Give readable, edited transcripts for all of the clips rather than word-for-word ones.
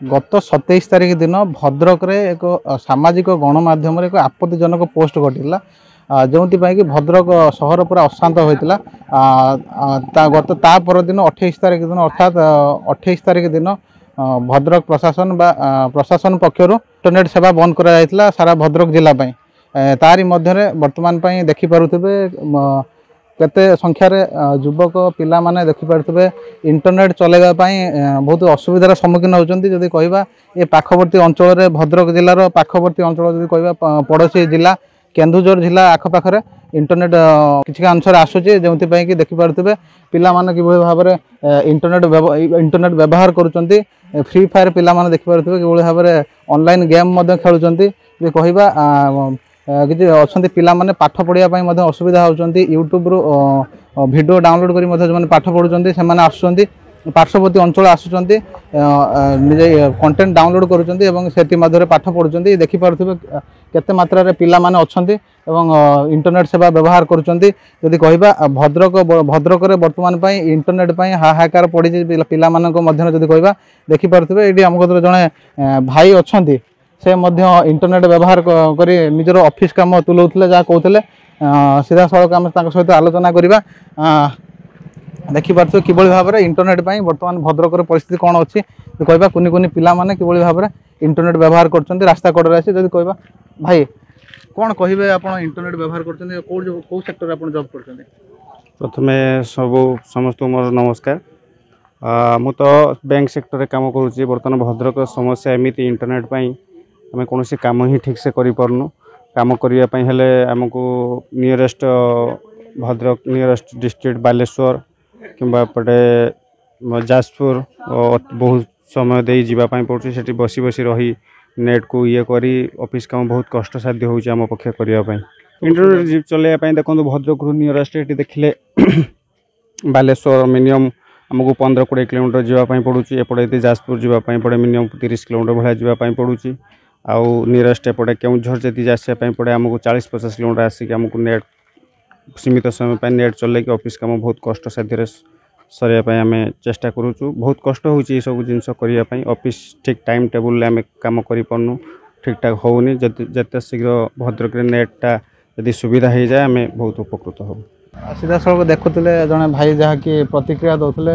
गत 27 तारिख दिन भद्रक रे एक सामाजिक गणमाध्यम एक आपत्तिजनक पोस्ट घटिला जो कि भद्रक सहर पूरा अशांत होता गत ता दिन 28 तारिख दिन अर्थात 28 तारिख दिन भद्रक प्रशासन पक्षर इंटरनेट सेवा बंद करा सारा भद्रक जिला तारी मध्य वर्तमान देखिपे केते संख्यार युवक पिला माने देखिपे इंटरनेट चलैवाई बहुत असुविधार सम्मुखीन होती जदि कहवा ये पाखवर्ती अंचल भद्रक जिलार पाखवर्ती अंचल जदि कहवा पड़ोशी जिला केन्दुझर जिला आखपाखे इंटरनेट किसी अंशर आसूची जो कि देखिपे पिला माने किभली भाव में इंटरनेट व्यवहार करुँच फ्री फायर पिला माने देखिपे किभली भाव में ऑनलाइन गेम खेलुंट कहवा किसी अच्छा पिला माने पाठ पढ़ाई असुविधा होती यूट्यूब रु वीडियो डाउनलोड कर पाठ पढ़ुं से आसुँच पार्श्ववर्ती अंचल आसुँच निजे कंटेंट डाउनलोड करुँच पाठ पढ़ुं देखिपे केते मात्रा पिला माने अच्छी इंटरनेट सेवा व्यवहार करुँच कहवा भद्रक वर्तमान इंटरनेट हाहाकार पड़ी पिला मध्य कहवा देखिपे ये आम जड़े भाई अच्छा से इंटरनेट व्यवहार करी निजर ऑफिस काम तुलाऊले जहाँ कहते सीधा सड़क आम सहित आलोचना करवा देखिपे किभली भाव में इंटरनेट वर्तमान भद्रक परिस्थिति कौन अच्छी कहवा कुनि कुनि पिला माने किभली भाव में इंटरनेट व्यवहार कर रास्ता कड़े आसी जब कहवा भाई कौन कहे आप इंटरनेट व्यवहार कर सेक्टर आप जॉब कर प्रथम सब समस्त मोर नमस्कार मु तो बैंक सेक्टर रे काम करुँची बर्तमान भद्रक समस्या एमती इंटरनेट पाई आम कौन काम ही ठीक से करूँ काम करने आमको nearest Bhadrak nearest district Baleshwar किंबा पटे जाजपुर बहुत समय दे जावाई पड़े से बसी बसी रही नेट को ये करी ऑफिस काम बहुत कष्ट साध्य होम पक्ष करने इंटरनेट चलैया देखो भद्रक नियरेस्ट ये देखिले बालेश्वर मिनिमम आमको 15-20 किलोमीटर जावाई पड़ुची एपटे जाजपुर जावाई पड़े मिनिमम 30 किलोमीटर भाया जावाई पड़ुची आउ नियरेस्ट एपटे केउझर जदि आसापी पड़े आमको 40-50 किलोमीटर आसिक आमको नेट सीमित समय नेट चल ऑफिस काम बहुत कष्ट साध्य सरिया आम चेष्टा करुचु बहुत कष्ट होची सब जिनस करने ऑफिस ठीक टाइम टेबुल आम काम करूँ ठीक ठाक होनी जिते शीघ्र भद्रक नेटा यदि सुविधा हो जाए आम बहुत उपकृत हो सीधा सड़क देखुले जड़े भाई जहाँकि प्रतिक्रिया दौले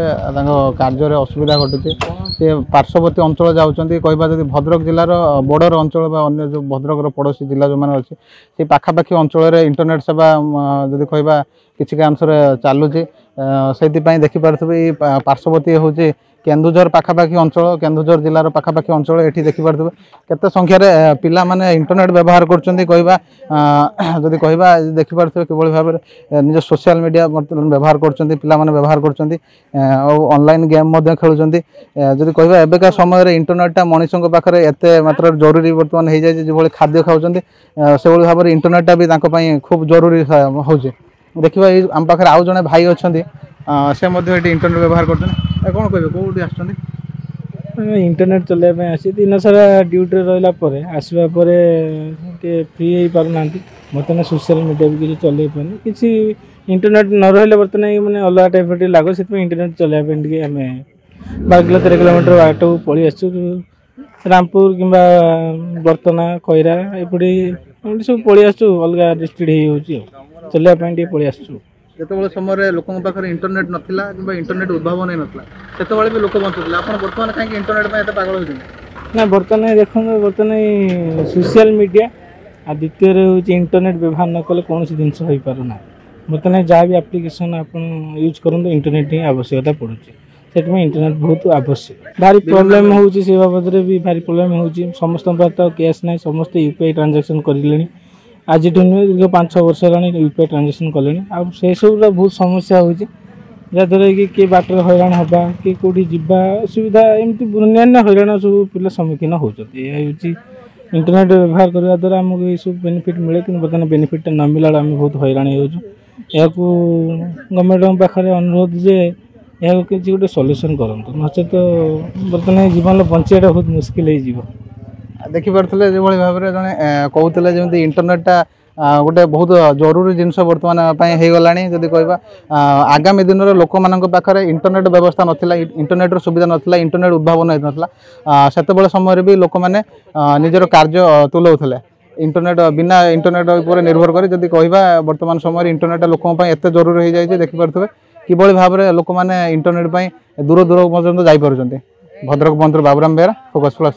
कार्य असुविधा घटुची सी पार्श्ववर्ती अंचल जाऊँच कहवा जब भद्रक जिलार बॉर्डर अंचल अन्य जो भद्रक पड़ोशी जिला जो मैंने अच्छी से पाखापाखि अंचल इंटरनेट सेवा जब कहवा किसी अंशर चलुची से देखिपे पार्श्ववर्ती हूँ केन्दुझर पाखापाखि अंचल केन्दुझर जिलार पाखापाखि अंचल ये देखिपे केते संख्यार पिला माने इंटरनेट व्यवहार करुँच कहवा जदि कहवा देखिपे किभली भाव में निज सोशल मीडिया व्यवहार करुँच पिला माने व्यवहार करुँच ऑनलाइन गेम खेलुँच जदि कहवा एबेका समय इंटरनेटा मनुष्यों पाखे एत मात्रा जरूरी बर्तमान हो जाए जो खाद्य खाऊँ से भाव में इंटरनेटा भी खूब जरूरी हो देखा आम पाखे आउ जड़े भाई अच्छा से इंटरनेट व्यवहार कर कौन कहे कौटी आस इंटरनेट चलने आसी दिन सारा ड्यूटी रहा आसवा फ्री हो पारना बर्तमान सोशल मीडिया भी किसी चल पानी किसी इंटरनेट न रही बर्तमान मैंने अलग टाइप लगे से इंटरनेट चलने आम 12-13 किलोमीटर बाट को पलि आसु रामपुर कि बर्तना खैरा एपटे सब पलि आसु अलग डिस्ट्रिक्ट हो चलने पलि आसु जो समय लोकों पाखे इंटरनेट नाला कि इंटरनेट उद्भाव नहीं नाला से भी लोक बचुले आप बर्तमान कहीं इंटरनेट में एत पागल होना बर्तमान देखो बर्तमान सोशल मीडिया आ द्वितीय हूँ इंटरनेट व्यवहार न कले कौन जिनस हो पारना बर्तमान जहाँ भी आप्लिकेसन आप यूज करूँ इंटरनेट ही आवश्यकता पड़े से इंटरनेट बहुत आवश्यक भारी प्रोब्लेम होची से बाबद भी भारी प्रोब्लेम होची समस्त तो कैश ना समस्त यूपीआई ट्रांजैक्शन कर आज दीर्घ 5-6 वर्ष है यूपीआई ट्रांजैक्शन कले से सब बहुत समस्या हो जहाँद्वारा कि किए बाटर हैरान हवा कि कौटी जावा असुविधा एमती अन्य हैरान सब पिला सम्मुखीन होती इंटरनेट व्यवहार करने द्वारा आमको ये सब बेनिफिट मिले कि बर्तमान बेनिफिटा न मिला आम बहुत हैरान हो गवर्नमेंट पाखे अनुरोध जे यह किसी गोटे सल्यूशन करूँ नचे तो बर्तमान जीवन बंचाटा बहुत मुस्किल हो देखिपे जो भाव में जड़े कहते जमी इंटरनेटा गोटे बहुत जरूरी जिनस बर्तमान होगलानी जदि कहवा आगामी दिन में लोक मान पाखे इंटरनेट व्यवस्था नाला इंटरनेट सुविधा नाला इंटरनेट उद्भावन होता से समय भी लोक मैंने निजर कार्य तुलाऊले इंटरनेट बिना इंटरनेट पर निर्भर कर जदि कहवा बर्तमान समय इंटरनेट लोक एत जरूरी हो जाए देखिपे किभली भाव में लोक मैंने इंटरनेट दूर दूर पर्यटन जापर भद्रक बंधु बाबुराम बेहरा फोकस प्लस।